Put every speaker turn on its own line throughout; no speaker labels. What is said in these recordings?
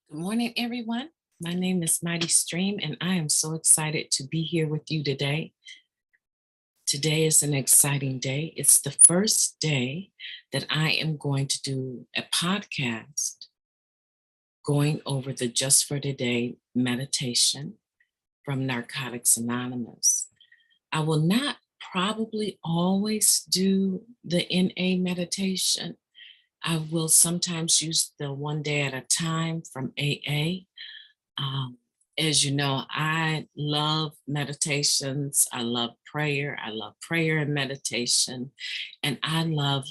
Good morning, everyone. My name is Mighty Stream, and I am so excited to be here with you today. Today is an exciting day. It's the first day that I am going to do a podcast going over the Just for Today meditation from Narcotics Anonymous. I will not probably always do the NA meditation. I will sometimes use the one day at a time from AA. Um, as you know, I love meditations. I love prayer. I love prayer and meditation. And I love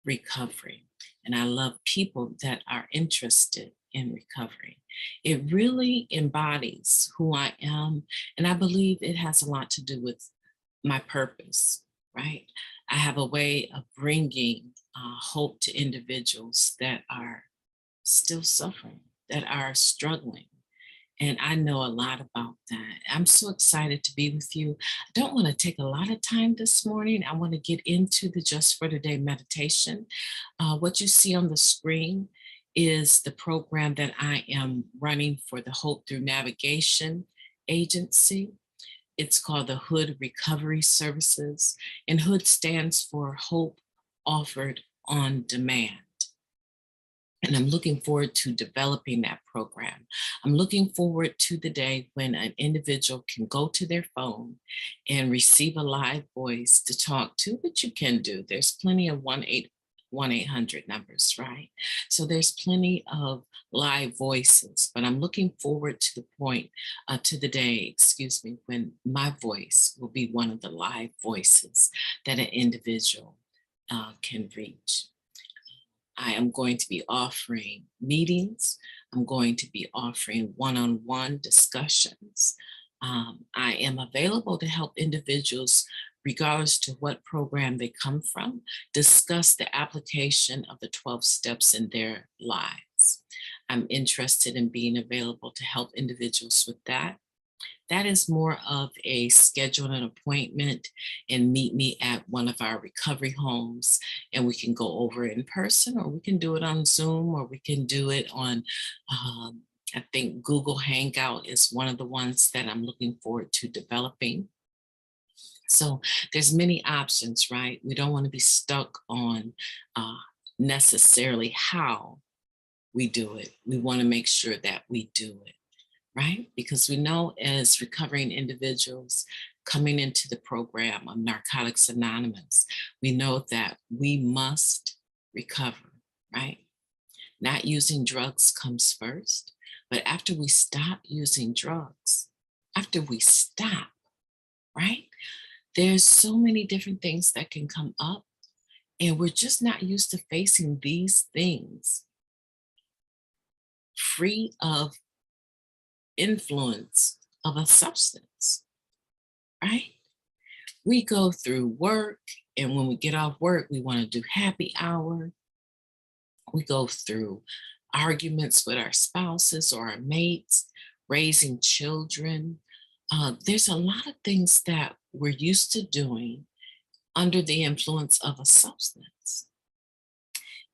recovery. And I love people that are interested in recovery. It really embodies who I am. And I believe it has a lot to do with my purpose, right? I have a way of bringing hope to individuals that are still suffering, that are struggling. And I know a lot about that. I'm so excited to be with you. I don't want to take a lot of time this morning. I want to get into the Just for Today meditation. What you see on the screen is the program that I am running for the Hope Through Navigation Agency. It's called the Hood Recovery Services, and Hood stands for Hope Offered on Demand. And I'm looking forward to developing that program. I'm looking forward to the day when an individual can go to their phone and receive a live voice to talk to, which you can do. There's plenty of 1-800 numbers, right? So there's plenty of live voices, but I'm looking forward to the point, to the day, when my voice will be one of the live voices that an individual can reach. I am going to be offering meetings. I'm going to be offering one-on-one discussions. I am available to help individuals, regardless to what program they come from, discuss the application of the 12 steps in their lives. I'm interested in being available to help individuals with that. That is more of a schedule an appointment and meet me at one of our recovery homes, and we can go over it in person, or we can do it on Zoom, or we can do it on, I think Google Hangout is one of the ones that I'm looking forward to developing. So there's many options, right? We don't want to be stuck on necessarily how we do it. We want to make sure that we do it, right? Because we know as recovering individuals coming into the program of Narcotics Anonymous, we know that we must recover, right? Not using drugs comes first, but after we stop using drugs, after we stop, right? There's so many different things that can come up, and we're just not used to facing these things free of influence of a substance, right? We go through work, and when we get off work, we want to do happy hour. We go through arguments with our spouses or our mates, raising children. There's a lot of things that we're used to doing under the influence of a substance.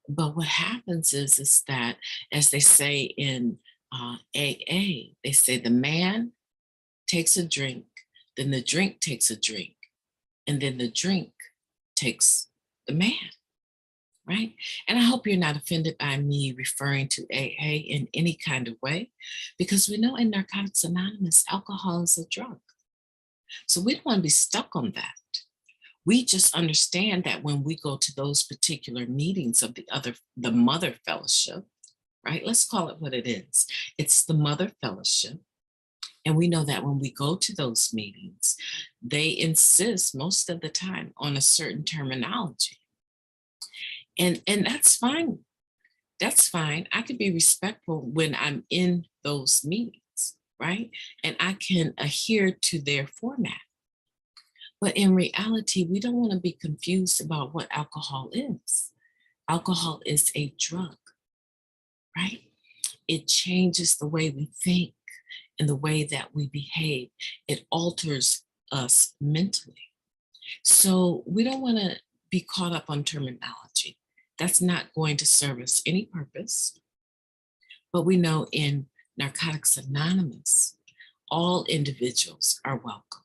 But what happens is that, as they say in AA, they say the man takes a drink, then the drink takes a drink, and then the drink takes the man, right? And I hope you're not offended by me referring to AA in any kind of way, because we know in Narcotics Anonymous, alcohol is a drug. So we don't want to be stuck on that. We just understand that when we go to those particular meetings of the Mother Fellowship, right? Let's call it what it is. It's the Mother Fellowship. And we know that when we go to those meetings, they insist most of the time on a certain terminology. And that's fine. That's fine. I can be respectful when I'm in those meetings, right? And I can adhere to their format. But in reality, we don't want to be confused about what alcohol is. Alcohol is a drug, right? It changes the way we think and the way that we behave. It alters us mentally. So we don't want to be caught up on terminology. That's not going to serve us any purpose. But we know in Narcotics Anonymous, all individuals are welcome.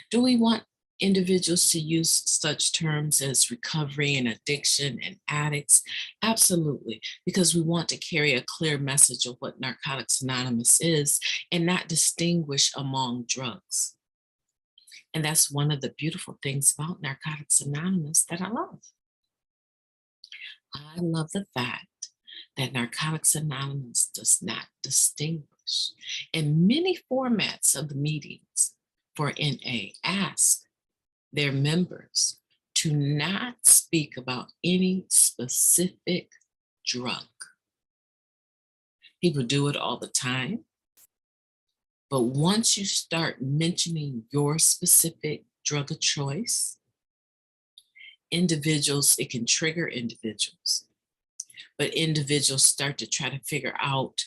Do we want individuals to use such terms as recovery and addiction and addicts? Absolutely, because we want to carry a clear message of what Narcotics Anonymous is and not distinguish among drugs. And that's one of the beautiful things about Narcotics Anonymous that I love. I love the fact that Narcotics Anonymous does not distinguish. In many formats of the meetings for NA, ask their members to not speak about any specific drug. People do it all the time. But once you start mentioning your specific drug of choice, individuals, it can trigger individuals. But individuals start to try to figure out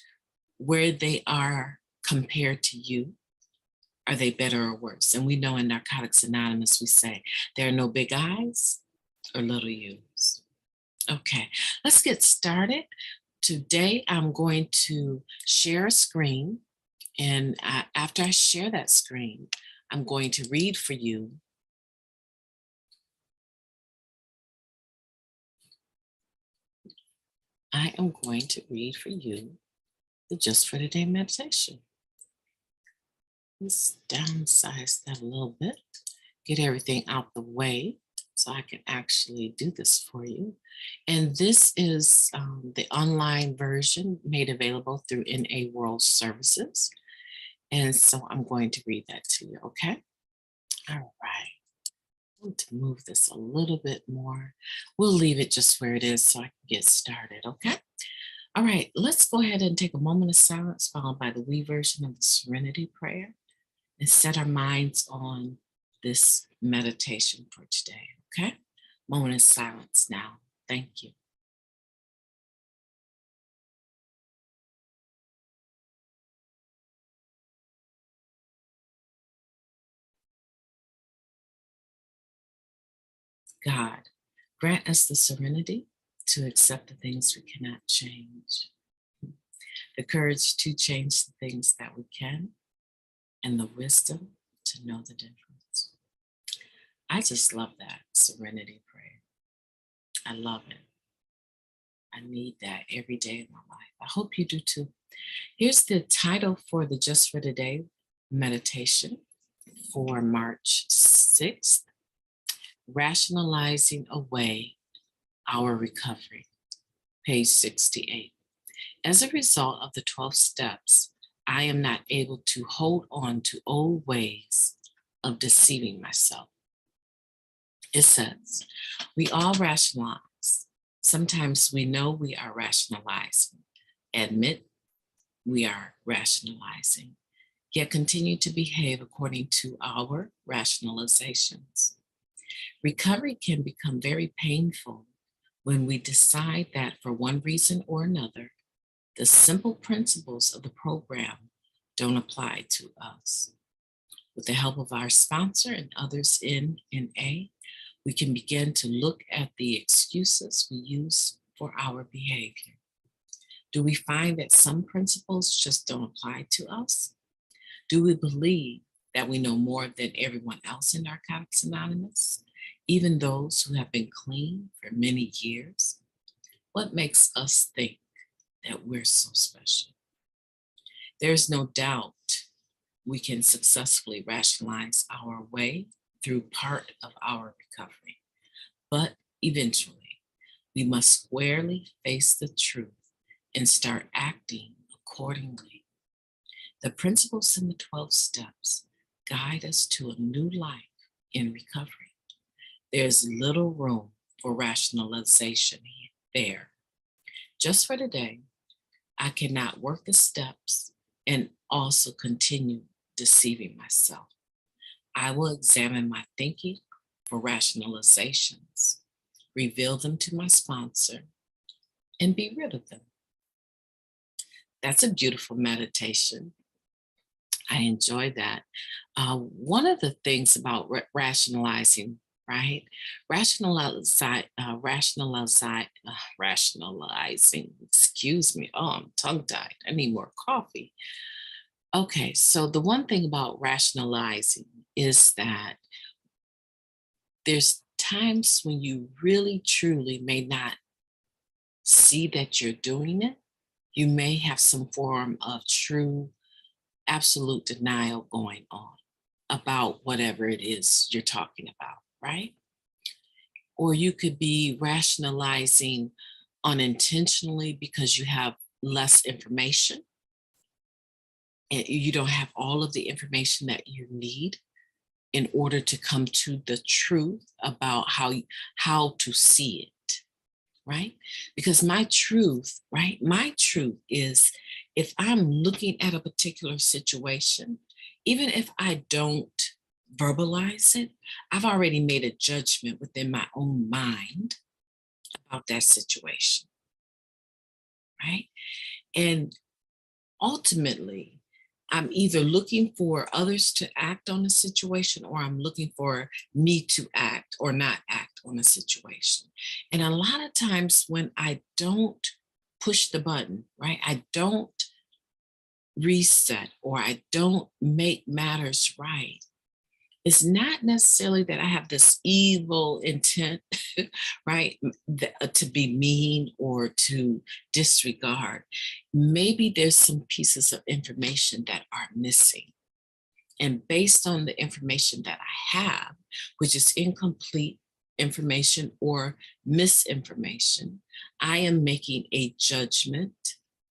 where they are compared to you. Are they better or worse? And we know in Narcotics Anonymous, we say there are no big I's or little U's. Okay, let's get started. Today, I'm going to share a screen. And after I share that screen, I'm going to read for you I am going to read for you the Just for Today meditation. Let's downsize that a little bit, get everything out the way so I can actually do this for you. And this is the online version made available through NA World Services. And so I'm going to read that to you, okay? All right. I want to move this a little bit more. We'll leave it just where it is so I can get started, okay? All right, let's go ahead and take a moment of silence followed by the we version of the Serenity Prayer and set our minds on this meditation for today, okay? Moment of silence now. Thank you. God, grant us the serenity to accept the things we cannot change, the courage to change the things that we can, and the wisdom to know the difference. I just love that serenity prayer. I love it. I need that every day of my life. I hope you do too. Here's the title for the Just for Today meditation for March 6th, Rationalizing Away Our Recovery, page 68. As a result of the 12 steps, I am not able to hold on to old ways of deceiving myself. It says, we all rationalize. Sometimes we know we are rationalizing. Admit we are rationalizing, yet continue to behave according to our rationalizations. Recovery can become very painful when we decide that for one reason or another, the simple principles of the program don't apply to us. With the help of our sponsor and others in NA, we can begin to look at the excuses we use for our behavior. Do we find that some principles just don't apply to us? Do we believe that we know more than everyone else in Narcotics Anonymous, even those who have been clean for many years? What makes us think that we're so special? There's no doubt we can successfully rationalize our way through part of our recovery, but eventually we must squarely face the truth and start acting accordingly. The principles in the 12 steps guide us to a new life in recovery. There's little room for rationalization there. Just for today, I cannot work the steps and also continue deceiving myself. I will examine my thinking for rationalizations, reveal them to my sponsor, and be rid of them. That's a beautiful meditation. I enjoy that. One of the things about rationalizing right? Rationalizing, excuse me. Oh, I'm tongue-tied. I need more coffee. Okay, so the one thing about rationalizing is that there's times when you really truly may not see that you're doing it. You may have some form of true, absolute denial going on about whatever it is you're talking about, right? Or you could be rationalizing unintentionally because you have less information and you don't have all of the information that you need in order to come to the truth about how to see it, right? Because my truth is, if I'm looking at a particular situation, even if I don't verbalize it, I've already made a judgment within my own mind about that situation, right? And ultimately, I'm either looking for others to act on a situation or I'm looking for me to act or not act on a situation. And a lot of times when I don't push the button, right, I don't reset or I don't make matters right, it's not necessarily that I have this evil intent, right? To be mean or to disregard. Maybe there's some pieces of information that are missing. And based on the information that I have, which is incomplete information or misinformation, I am making a judgment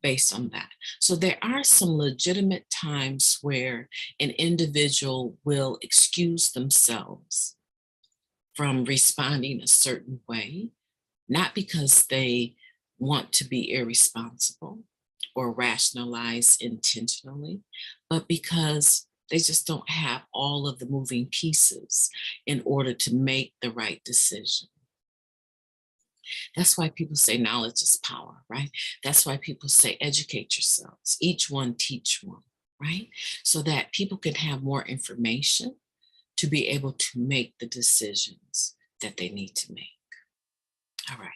based on that. So there are some legitimate times where an individual will excuse themselves from responding a certain way, not because they want to be irresponsible or rationalize intentionally, but because they just don't have all of the moving pieces in order to make the right decision. That's why people say knowledge is power, right? That's why people say educate yourselves, each one teach one, right? So that people can have more information to be able to make the decisions that they need to make. All right.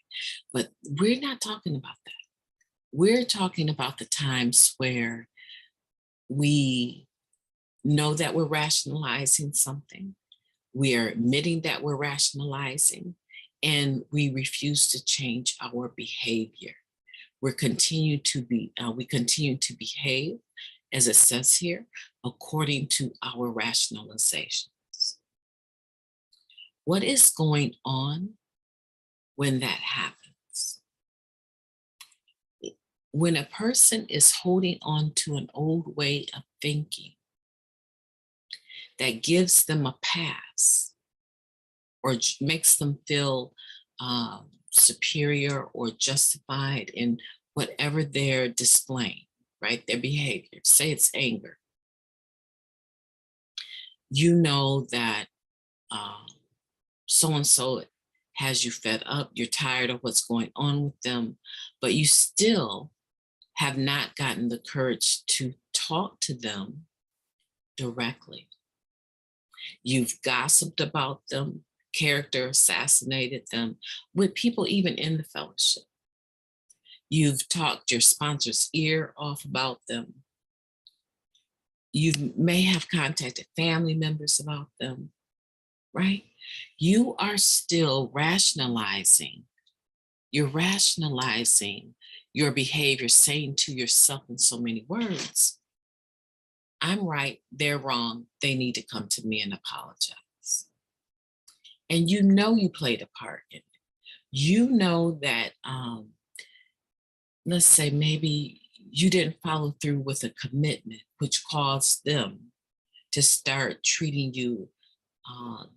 But we're not talking about that. We're talking about the times where we know that we're rationalizing something, we are admitting that we're rationalizing, and we refuse to change our behavior. We continue to behave, as it says here, according to our rationalizations. What is going on when that happens? When a person is holding on to an old way of thinking that gives them a pass or makes them feel superior or justified in whatever they're displaying, right? Their behavior, say it's anger. You know that so and so has you fed up, you're tired of what's going on with them, but you still have not gotten the courage to talk to them directly. You've gossiped about them, character assassinated them with people even in the fellowship. You've talked your sponsor's ear off about them. You may have contacted family members about them, right? You are still rationalizing. You're rationalizing your behavior, saying to yourself in so many words, I'm right, they're wrong, they need to come to me and apologize. And you know you played a part in it. You know that, let's say maybe you didn't follow through with a commitment, which caused them to start treating you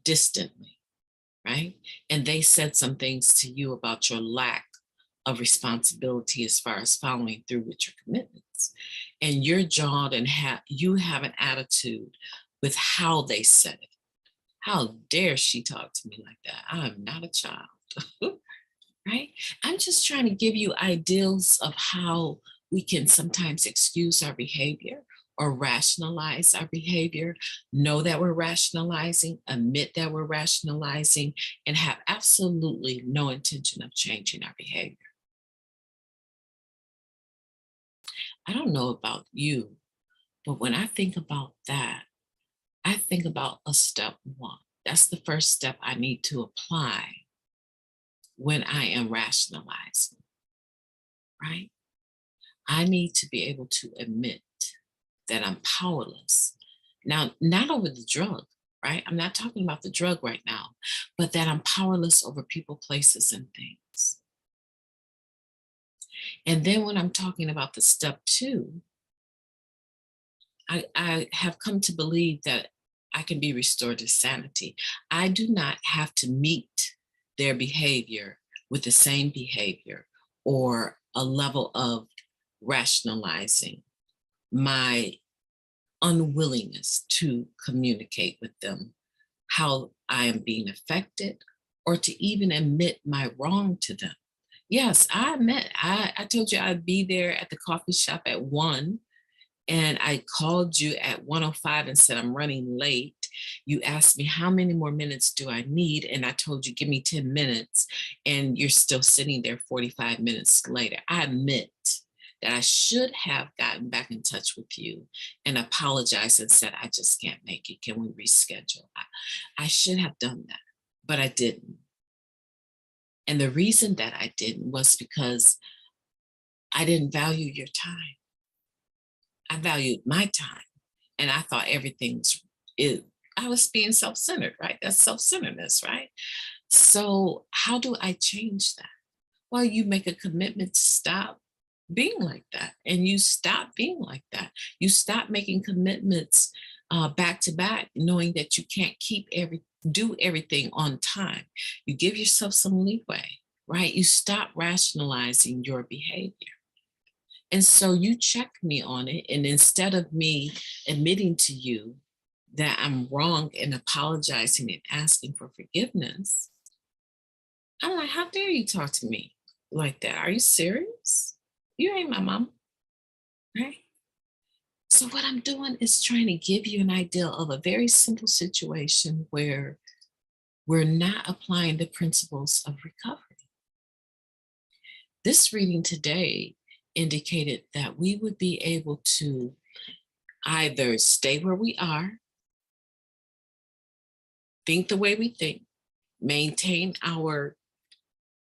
distantly, right? And they said some things to you about your lack of responsibility as far as following through with your commitments. And you're jawed and you have an attitude with how they said it. How dare she talk to me like that? I'm not a child, right? I'm just trying to give you ideals of how we can sometimes excuse our behavior or rationalize our behavior, know that we're rationalizing, admit that we're rationalizing, and have absolutely no intention of changing our behavior. I don't know about you, but when I think about that, I think about a step one. That's the first step I need to apply when I am rationalizing, right? I need to be able to admit that I'm powerless. Now, not over the drug, right? I'm not talking about the drug right now, but that I'm powerless over people, places, and things. And then when I'm talking about the step two, I have come to believe that I can be restored to sanity. I do not have to meet their behavior with the same behavior or a level of rationalizing my unwillingness to communicate with them how I am being affected or to even admit my wrong to them. Yes, I admit, I told you I'd be there at the coffee shop at 1, and I called you at 1:05 and said, I'm running late. You asked me how many more minutes do I need? And I told you, give me 10 minutes. And you're still sitting there 45 minutes later. I admit that I should have gotten back in touch with you and apologized and said, I just can't make it. Can we reschedule? I should have done that, but I didn't. And the reason that I didn't was because I didn't value your time. I valued my time, and I thought everything was it. I was being self-centered, right? That's self-centeredness, right? So how do I change that? Well, you make a commitment to stop being like that, and you stop being like that. You stop making commitments back to back, knowing that you can't do everything on time. You give yourself some leeway, right? You stop rationalizing your behavior. And so you check me on it. And instead of me admitting to you that I'm wrong and apologizing and asking for forgiveness, I'm like, how dare you talk to me like that? Are you serious? You ain't my mom, right? So what I'm doing is trying to give you an idea of a very simple situation where we're not applying the principles of recovery. This reading today indicated that we would be able to either stay where we are, think the way we think, maintain our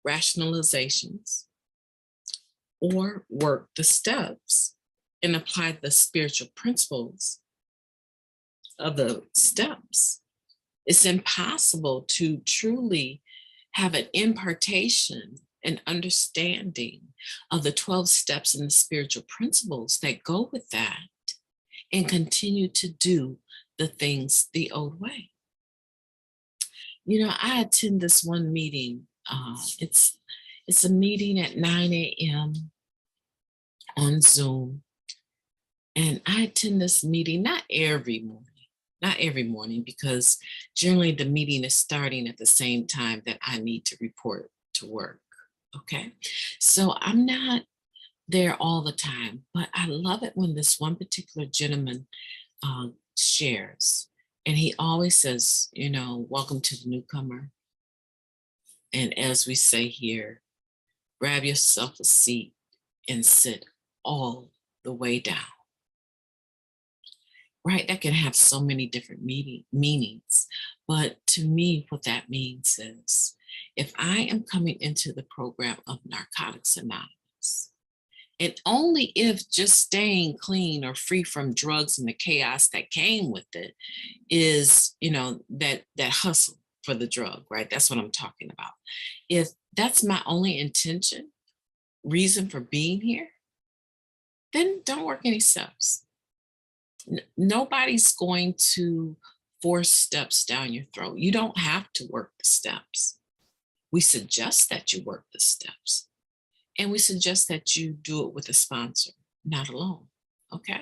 rationalizations, or work the steps and apply the spiritual principles of the steps. It's impossible to truly have an impartation and understanding of the 12 steps and the spiritual principles that go with that and continue to do the things the old way. You know, I attend this one meeting. It's a meeting at 9 a.m. on Zoom. And I attend this meeting not every morning, because generally the meeting is starting at the same time that I need to report to work. Okay. So I'm not there all the time, but I love it when this one particular gentleman shares. And he always says, you know, welcome to the newcomer. And as we say here, grab yourself a seat and sit all the way down. Right? That can have so many different meanings. But to me, what that means is if I am coming into the program of Narcotics Anonymous, and only if just staying clean or free from drugs and the chaos that came with it is, you know, that hustle for the drug, right? That's what I'm talking about. If that's my only intention, reason for being here, then don't work any steps. Nobody's going to force steps down your throat. You don't have to work the steps. We suggest that you work the steps, and we suggest that you do it with a sponsor, not alone. Okay.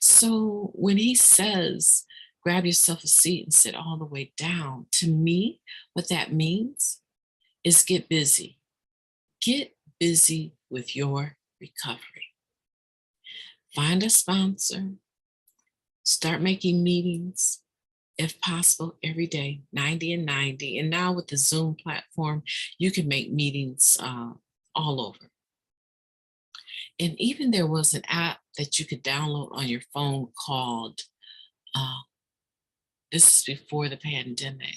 So when he says, grab yourself a seat and sit all the way down, to me, what that means is get busy. Get busy with your recovery. Find a sponsor, Start making meetings, if possible, every day, 90 and 90. And now with the Zoom platform, you can make meetings all over. And even there was an app that you could download on your phone called, uh, this is before the pandemic,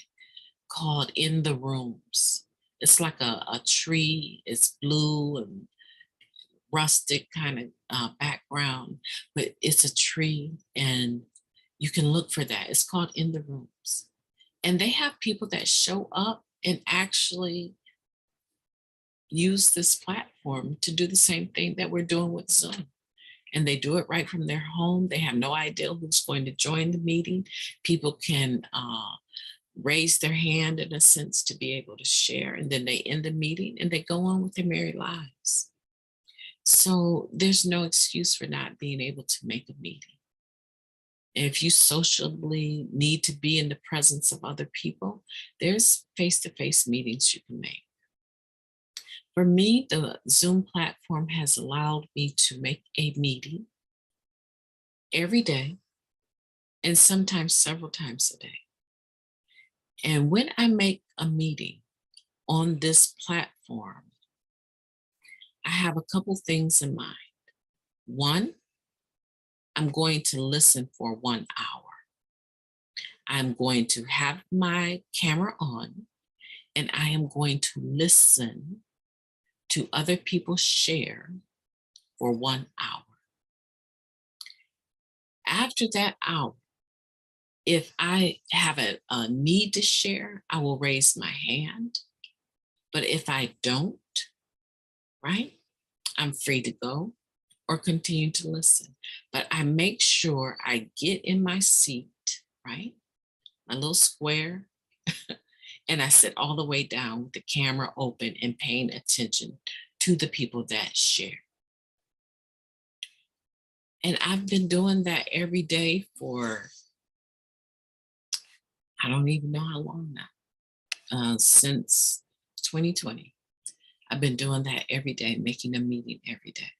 called In the Rooms. It's like a tree, it's blue and rustic kind of background, but it's a tree and you can look for that. It's called In the Rooms. And they have people that show up and actually use this platform to do the same thing that we're doing with Zoom. And they do it right from their home. They have no idea who's going to join the meeting. People can raise their hand in a sense to be able to share, and then they end the meeting and they go on with their merry lives. So there's no excuse for not being able to make a meeting. If you socially need to be in the presence of other people, there's face-to-face meetings you can make. For me, the Zoom platform has allowed me to make a meeting every day and sometimes several times a day. And when I make a meeting on this platform, I have a couple things in mind. One, I'm going to listen for 1 hour. I'm going to have my camera on and I am going to listen to other people share for 1 hour. After that hour, if I have a need to share, I will raise my hand. But if I don't, right, I'm free to go or continue to listen. But I make sure I get in my seat, right, my little square, and I sit all the way down with the camera open and paying attention to the people that share. And I've been doing that every day for, I don't even know how long now, since 2020. I've been doing that every day, making a meeting every day.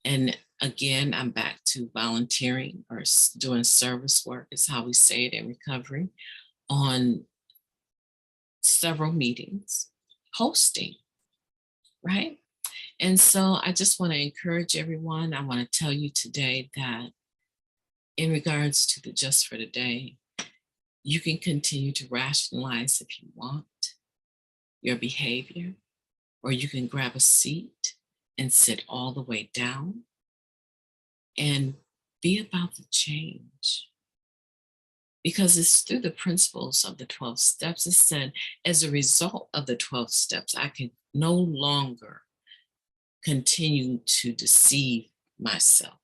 And again, I'm back to volunteering or doing service work, is how we say it in recovery, on several meetings, hosting, right? And so I just want to encourage everyone. I want to tell you today that in regards to the Just for Today, you can continue to rationalize if you want your behavior, or you can grab a seat and sit all the way down and be about the change. Because it's through the principles of the 12 steps. It said, as a result of the 12 steps, I can no longer continue to deceive myself,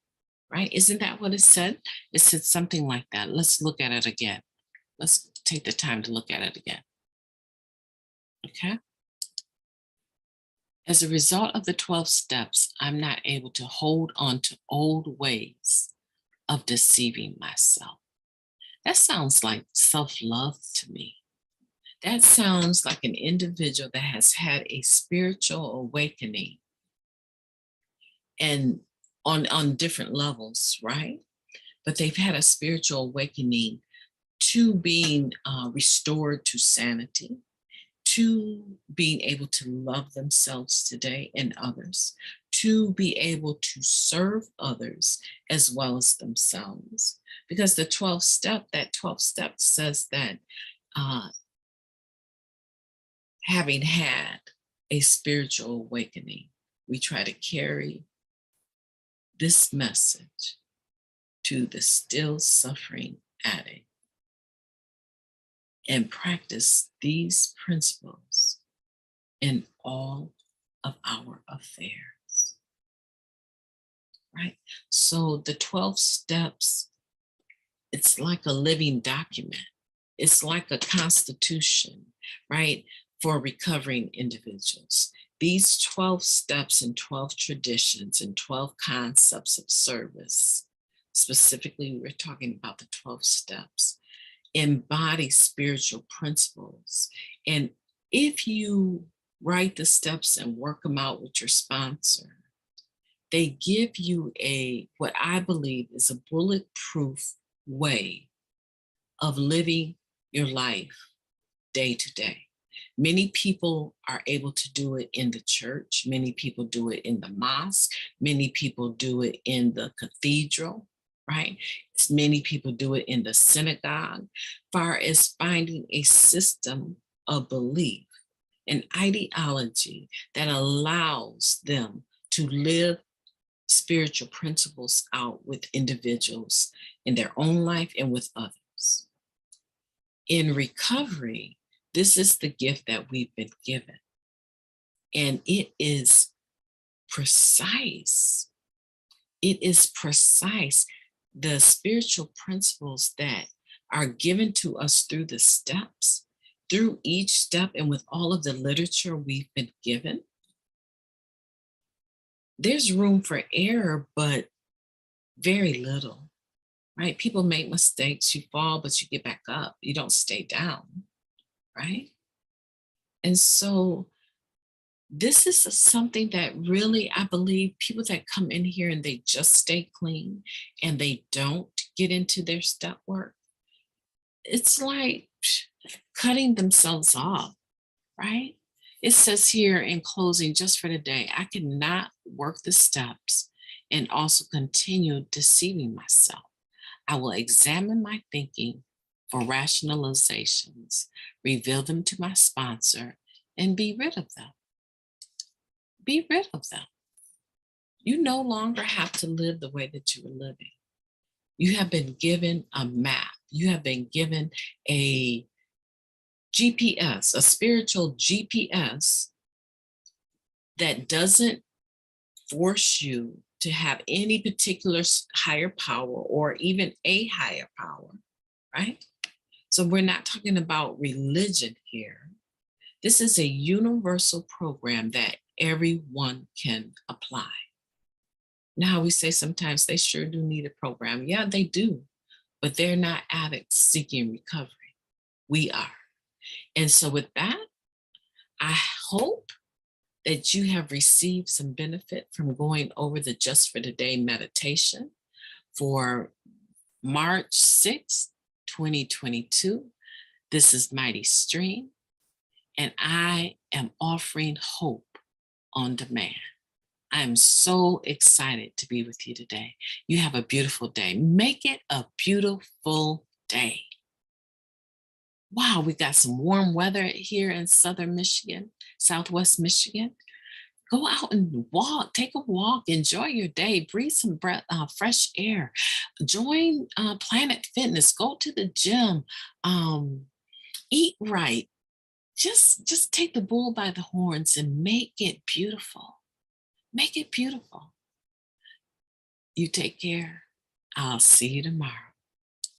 right? Isn't that what it said? It said something like that. Let's look at it again. Let's take the time to look at it again. Okay. As a result of the 12 steps, I'm not able to hold on to old ways of deceiving myself. That sounds like self-love to me. That sounds like an individual that has had a spiritual awakening and on different levels, right? But they've had a spiritual awakening to being restored to sanity, to being able to love themselves today and others, to be able to serve others as well as themselves. Because the 12 step says that having had a spiritual awakening, we try to carry this message to the still suffering addict and practice these principles in all of our affairs, right? So the 12 steps, it's like a living document. It's like a constitution, right, for recovering individuals. These 12 steps and 12 traditions and 12 concepts of service, specifically, we're talking about the 12 steps, embody spiritual principles. And if you write the steps and work them out with your sponsor, they give you what I believe is a bulletproof way of living your life day to day. Many people are able to do it in the church. Many people do it in the mosque. Many people do it in the cathedral, right? Many people do it in the synagogue. Far as finding a system of belief, an ideology that allows them to live spiritual principles out with individuals in their own life and with others. In recovery, this is the gift that we've been given, and it is precise. It is precise. The spiritual principles that are given to us through the steps, through each step, and with all of the literature we've been given, there's room for error, but very little, right? People make mistakes. You fall, but you get back up. You don't stay down, right? And so this is something that really, I believe people that come in here and they just stay clean and they don't get into their step work, it's like cutting themselves off, right? It says here in closing, just for today, I cannot work the steps and also continue deceiving myself. I will examine my thinking for rationalizations, reveal them to my sponsor, and be rid of them. Be rid of them. You no longer have to live the way that you were living. You have been given a map. You have been given a GPS, a spiritual GPS that doesn't force you to have any particular higher power or even a higher power, right? So we're not talking about religion here. This is a universal program that everyone can apply. Now we say sometimes they sure do need a program. Yeah, they do, but they're not addicts seeking recovery. We are. And so with that, I hope that you have received some benefit from going over the Just for Today meditation for March 6th, 2022. This is Mighty Stream, and I am offering hope on demand. I'm so excited to be with you today. You have a beautiful day. Make it a beautiful day. Wow, we got some warm weather here in southern Michigan, southwest Michigan. Go out and walk, take a walk, enjoy your day, breathe some fresh air, join Planet Fitness, go to the gym, eat right. Just take the bull by the horns and make it beautiful. Make it beautiful. You take care. I'll see you tomorrow.